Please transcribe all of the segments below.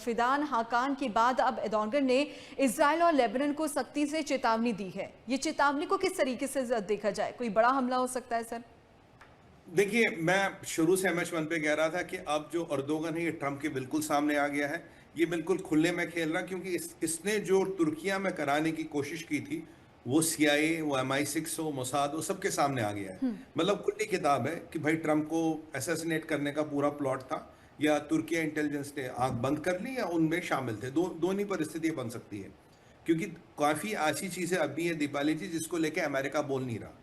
Fidan हाकान के बाद अब एर्दोगन ने इजराइल और लेबनान को सख्ती से चेतावनी दी है। ये चेतावनी को किस तरीके से देखा जाए, कोई बड़ा हमला हो सकता है सर? देखिए, मैं शुरू से MH1 पे कह रहा था कि अब जो अर्दोगन है ये ट्रंप के बिल्कुल सामने आ गया है। ये बिल्कुल खुले में खेल रहा, क्योंकि इसने जो तुर्किया में कराने की कोशिश की थी वो CIA, वो MI6 हो, मोसाद, वो सबके सामने आ गया है। मतलब खुली किताब है कि भाई ट्रंप को असैसिनेट करने का पूरा प्लॉट था, या तुर्किया इंटेलिजेंस ने आंख बंद कर ली या उनमें शामिल थे। दोनों ही परिस्थितियां बन सकती है, क्योंकि काफी ऐसी चीजें अभी है दीपाली जी जिसको लेके अमेरिका बोल नहीं रहा,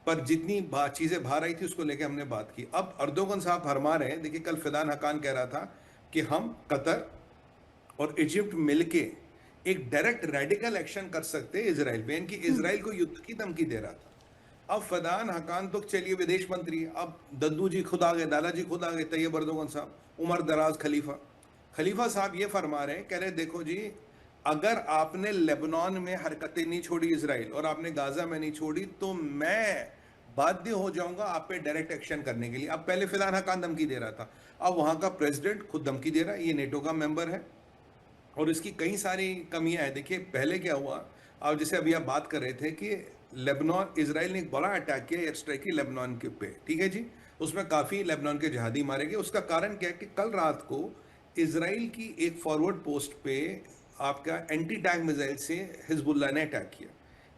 पर जितनी चीजें बाहर आई थी उसको लेके हमने बात की। अब अर्दोगन साहब फरमा रहे हैं, देखिए कल फिदान हकान कह रहा था कि हम कतर और इजिप्ट मिलके एक डायरेक्ट रेडिकल एक्शन कर सकते हैं इसराइल पे, यानी कि इसराइल को युद्ध की धमकी दे रहा था। अब फदान हकान तो चलिए विदेश मंत्री, अब दद्दू जी खुद आ गए, दादा जी खुद आ गए, तैयब अर्दोगन साहब, उमर दराज खलीफा खलीफा साहब ये फरमा रहे हैं, कह रहे देखो जी, अगर आपने लेबनान में हरकतें नहीं छोड़ी इसराइल, और आपने गाजा में नहीं छोड़ी, तो मैं बाध्य हो जाऊंगा आप पे डायरेक्ट एक्शन करने के लिए। अब पहले फिलहाल हकान धमकी दे रहा था, अब वहां का प्रेसिडेंट खुद धमकी दे रहा है। ये नेटो का मेंबर है और इसकी कई सारी कमियां हैं। देखिए पहले क्या हुआ, अब जैसे अभी आप बात कर रहे थे कि लेबनान, इसराइल ने एक बड़ा अटैक किया, एयर स्ट्राइक की लेबनान के पे, ठीक है जी, उसमें काफी लेबनान के जहादी मारे गए। उसका कारण क्या है कि कल रात को इसराइल की एक फॉरवर्ड पोस्ट पे आपका एंटी टैंक मिसाइल से हिजबुल्लाह ने अटैक किया।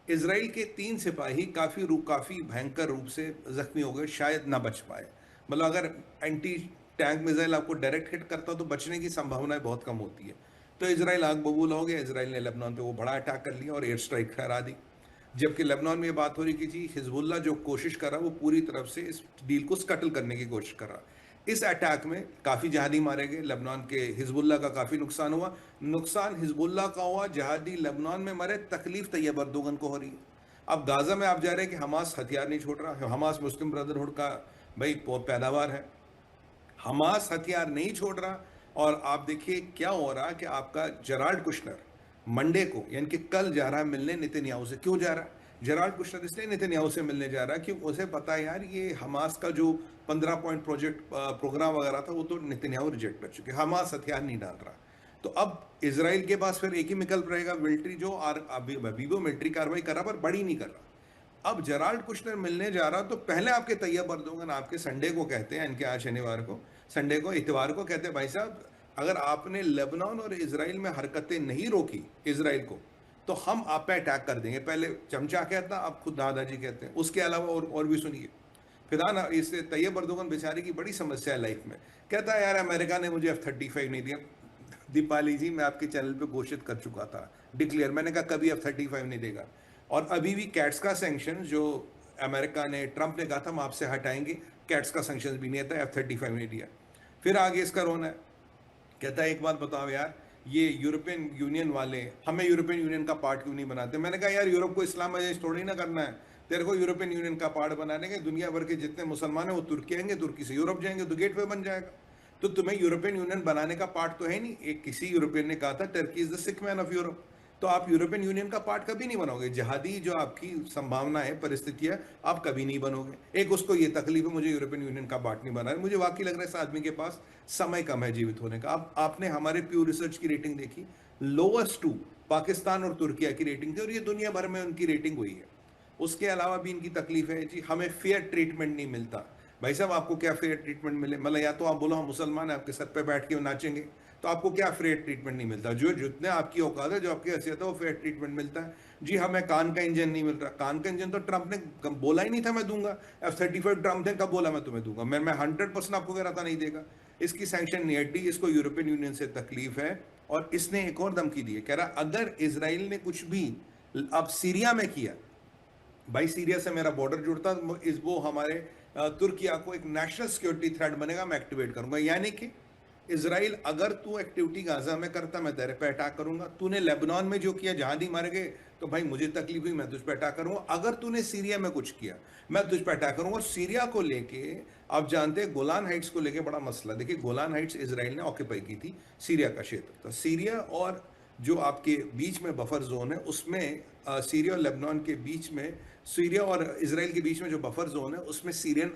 इसराइल के 3 सिपाही काफी भयंकर रूप से जख्मी हो गए, शायद ना बच पाए। मतलब अगर एंटी टैंक मिसाइल आपको डायरेक्ट हिट करता तो बचने की संभावनाएं बहुत कम होती है। तो इसराइल आग बबूला हो गया, इसराइल ने लेबनान पे वो बड़ा अटैक कर लिया और एयर स्ट्राइक ठहरा दी। जबकि लेबनान में ये बात हो रही कि जी हिजबुल्लाह जो कोशिश कर रहा वो पूरी तरफ से इस डील को स्कटल करने की कोशिश कर रहा। इस अटैक में काफी जहादी मारे गए, लेबनान के हिजबुल्लाह का काफी नुकसान हुआ। नुकसान हिजबुल्लाह का हुआ, जहादी लेबनान में मरे, तकलीफ तैयब अर्दोगन को हो रही है। अब गाजा में आप जा रहे हैं कि हमास हथियार नहीं छोड़ रहा, हमास मुस्लिम ब्रदरहुड का भाई पैदावार है, हमास हथियार नहीं छोड़ रहा। और आप देखिए क्या हो रहा है कि आपका जेराल्ड कुशनर मंडे को, यानी कि कल जा रहा है मिलने नेतन्याहू से। क्यों जा रहा है जेराल्ड कुशनर? इसलिए नेतन्याहू से मिलने जा रहा है कि उसे पता है यार ये हमास का जो 15 पॉइंट प्रोग्राम वगैरह था वो तो नेतन्याहू रिजेक्ट कर चुके, हमास हथियार नहीं डाल रहा। तो अब इसराइल के पास फिर एक ही विकल्प रहेगा, मिलिट्री, जो अभी वो मिलिट्री कार्रवाई कर रहा पर बड़ी नहीं कर रहा। अब जेराल्ड कुशनर मिलने जा रहा, तो पहले आपके तैयब अर्दोगन आपके संडे को कहते हैं, इनके आज शनिवार को, संडे को, इतवार को कहते हैं भाई साहब अगर आपने लेबनान और इसराइल में हरकतें नहीं रोकी इसराइल को, तो हम आप पे अटैक कर देंगे। पहले चमचा कहता, अब खुद दादाजी कहते हैं। उसके अलावा और भी सुनिए, फिदान इससे तैयब अर्दोगन बेचारे की बड़ी समस्या है लाइफ में। कहता है यार अमेरिका ने मुझे F-35 नहीं दिया। दीपाली जी मैं आपके चैनल पे घोषित कर चुका था, डिक्लेयर, मैंने कहा कभी F-35 नहीं देगा। और अभी भी कैट्स का सैंक्शन जो अमेरिका ने, ट्रंप ने कहा था हम आपसे हटाएंगे, कैट्स का सैंक्शन भी नहीं था, F-35 नहीं दिया। फिर आगे इसका रोना है, कहता है एक बात बताओ यार, ये यूरोपियन यूनियन वाले हमें यूरोपियन यूनियन का पार्ट क्यों नहीं बनाते? मैंने कहा यार यूरोप को इस्लामाइजेशन थोड़ी ना करना है, तेरे को यूरोपियन यूनियन का पार्ट बनाने के, दुनिया भर के जितने मुसलमान हैं वो तुर्की आएंगे, तुर्की से यूरोप जाएंगे, तो गेट वे बन जाएगा। तो तुम्हें यूरोपियन यूनियन बनाने का पार्ट तो है नहीं। एक किसी यूरोपियन ने कहा था Turkey is the sick man of Europe. तो आप यूरोपियन यूनियन का पार्ट कभी नहीं बनोगे, जहादी जो आपकी संभावना है, परिस्थितियां, आप कभी नहीं बनोगे। एक उसको ये तकलीफ है मुझे यूरोपियन यूनियन का पार्ट नहीं बना है। मुझे वाकई लग रहा है इस आदमी के पास समय कम है जीवित होने का। अब आपने हमारे प्यू रिसर्च की रेटिंग देखी, लोवेस्ट 2 पाकिस्तान और तुर्किया की रेटिंग थी, और ये दुनिया भर में उनकी रेटिंग हुई है। उसके अलावा भी इनकी तकलीफ है जी हमें फेयर ट्रीटमेंट नहीं मिलता। भाई साहब आपको क्या फेयर ट्रीटमेंट मिले? मतलब या तो आप बोलो हम मुसलमान हैं, आपके सर पे बैठ के नाचेंगे, तो आपको क्या फेयर ट्रीटमेंट नहीं मिलता? जो जितने आपकी औकात है, जो आपकी हैसियत है, वो फेयर ट्रीटमेंट मिलता है। जी हमें कान का इंजन नहीं मिल रहा। कान का इंजन तो ट्रंप ने बोला ही नहीं था मैं दूंगा। F-35 ट्रंप ने कब बोला मैं तुम्हें दूंगा? मैं 100% आपको कह रहा था नहीं देगा। इसकी सैंक्शन नहीं हटी, इसको यूरोपियन यूनियन से तकलीफ है। और इसने एक और धमकी दी है, कह रहा अगर इसराइल ने कुछ भी अब सीरिया में किया, भाई सीरिया से मेरा बॉर्डर जुड़ता, वो हमारे तुर्किया को एक नेशनल सिक्योरिटी थ्रेट बनेगा, मैं एक्टिवेट करूंगा। यानी कि इसराइल अगर तू एक्टिविटी गाजा में करता मैं तेरे पे अटैक करूंगा। तूने लेबनान में जो किया जहादी मारे गए, तो भाई मुझे तकलीफ हुई, मैं तुझ पे अटैक करूंगा। अगर तूने सीरिया में कुछ किया मैं तुझ पे अटैक करूंगा। और सीरिया को लेके आप जानते हैं गोलान हाइट्स को लेके बड़ा मसला। देखिए गोलान हाइट्स इसराइल ने ऑक्यूपाई की थी, सीरिया का क्षेत्र। तो सीरिया और जो आपके बीच में बफर जोन है उसमें सीरिया और लेबनान के बीच में, सीरिया और इसराइल के बीच में जो बफर जोन है उसमें सीरियन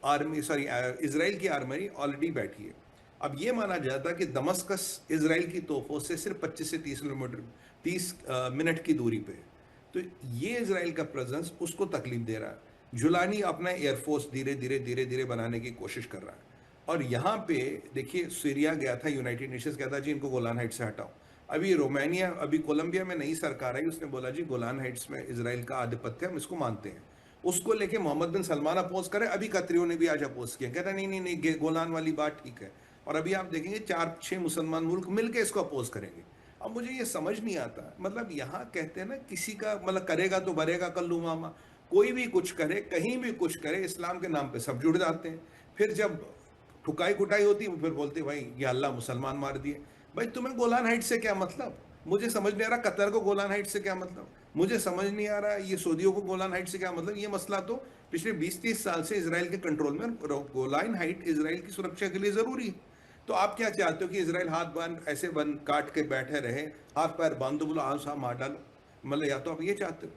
आर्मी, सॉरी इसराइल की आर्मी ऑलरेडी बैठी है। अब ये माना जाता कि दमस्कस इजराइल की तोपों से सिर्फ 25 से 30 किलोमीटर 30 मिनट की दूरी पे है। तो ये इजराइल का प्रेजेंस उसको तकलीफ दे रहा है। जुलानी अपना एयरफोर्स धीरे धीरे धीरे धीरे बनाने की कोशिश कर रहा है। और यहाँ पे देखिए, सीरिया गया था, यूनाइटेड नेशंस कहता जी इनको गोलान हाइट से हटाओ। अभी रोमानिया, अभी कोलंबिया में नई सरकार आई, उसने बोला जी गोलान हाइट्स में इजराइल का आधिपत्य, हम इसको मानते हैं। उसको लेके मोहम्मद बिन सलमान अपोज करे, अभी कतरियों ने भी आज अपोज किया, कहता नहीं नहीं नहीं गोलान वाली बात ठीक है। और अभी आप देखेंगे 4-6 मुसलमान मुल्क मिलकर इसको अपोज करेंगे। अब मुझे ये समझ नहीं आता, मतलब यहाँ कहते हैं ना, किसी का मतलब करेगा तो भरेगा कल्लू मामा। कोई भी कुछ करे, कहीं भी कुछ करे, इस्लाम के नाम पे सब जुड़ जाते हैं। फिर जब ठुकाई कुटाई होती है फिर बोलते भाई ये अल्लाह मुसलमान मार दिए। भाई तुम्हें गोलान हाइट से क्या मतलब? मुझे समझ नहीं आ रहा कतर को गोलान हाइट से क्या मतलब, मुझे समझ नहीं आ रहा ये सऊदियों को गोलान हाइट से क्या मतलब। ये मसला तो पिछले 20-30 साल से इसराइल के कंट्रोल में। गोलान हाइट इसराइल की सुरक्षा के लिए जरूरी है। तो आप क्या चाहते हो कि इसराइल हाथ बांध ऐसे बंद काट के बैठे रहे, हाथ पैर बांध दो, बोलो आओ साहब मार डालो, मतलब या तो आप ये चाहते हो?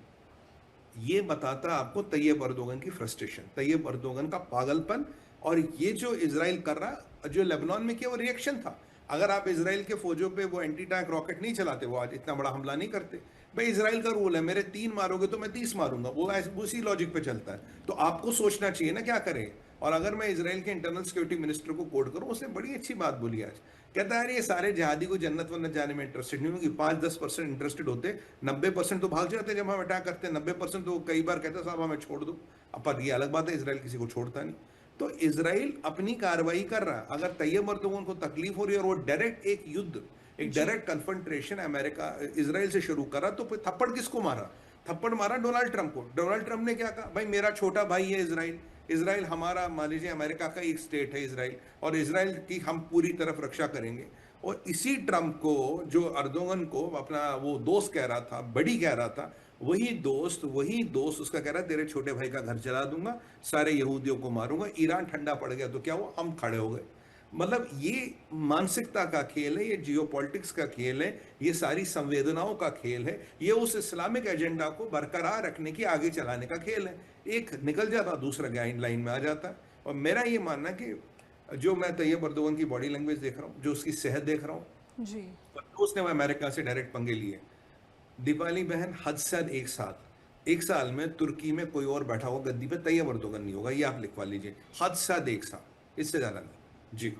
ये बताता आपको तैयब अर्दोगन की फ्रस्ट्रेशन, तैयब अर्दोगन का पागलपन। और ये जो इसराइल कर रहा, जो लेबनान में किया, वो रिएक्शन था। अगर आप इसराइल के फौजों पे वो एंटी टैंक रॉकेट नहीं चलाते, वो आज इतना बड़ा हमला नहीं करते। भाई इसराइल का रूल है, मेरे 3 मारोगे तो मैं 30 मारूंगा, वो उसी लॉजिक पे चलता है। तो आपको सोचना चाहिए ना क्या करें। और अगर मैं इसराइल के इंटरनल सिक्योरिटी मिनिस्टर को कोट करूं, उसने बड़ी अच्छी बात बोली आज। कहता है ये सारे जिहादी को जन्नत वन्नत जाने में इंटरेस्टेड नहीं होगी, 5-10% इंटरेस्टेड होते, 90% तो भाग जाते जब हम अटैक करते हैं, 90% तो कई बार कहते साहब हमें छोड़ दो। अब पर ये अलग बात है, इसराइल किसी को छोड़ता नहीं। तो इसराइल अपनी कार्रवाई कर रहा है। अगर तैयब अर्दोगन को तकलीफ हो रही है और वो डायरेक्ट एक युद्ध, एक डायरेक्ट कन्फ्रंट्रेशन अमेरिका इसराइल से शुरू करा, तो फिर थप्पड़ किसको मारा? थप्पड़ मारा डोनाल्ड ट्रंप को। डोनाल्ड ट्रंप ने क्या कहा, भाई मेरा छोटा भाई है इसराइल, इसराइल हमारा, मान लीजिए अमेरिका का एक स्टेट है इसराइल, और इसराइल की हम पूरी तरफ रक्षा करेंगे। और इसी ट्रंप को, जो अर्दोगन को अपना वो दोस्त कह रहा था, बड़ी कह रहा था, वही दोस्त उसका कह रहा है तेरे छोटे भाई का घर जला दूंगा, सारे यहूदियों को मारूंगा। ईरान ठंडा पड़ गया तो क्या हुआ, हम खड़े हो गए। मतलब ये मानसिकता का खेल है, ये जियोपॉलिटिक्स का खेल है, ये सारी संवेदनाओं का खेल है, ये उस इस्लामिक एजेंडा को बरकरार रखने की, आगे चलाने का खेल है। एक निकल जाता, दूसरा लाइन में आ जाता है। और मेरा ये मानना है कि जो मैं तैयब अर्दोगन की बॉडी लैंग्वेज देख रहा हूँ, जो उसकी सेहत देख रहा हूँ, जी। उसने वो अमेरिका से डायरेक्ट पंगे लिए। दीपाली बहन, हद से हद एक साल में तुर्की में कोई और बैठा हुआ गद्दी पे तैयब अर्दोगन नहीं होगा, ये आप लिखवा लीजिए। हद से हद एक साल, इससे ज्यादा नहीं। जी।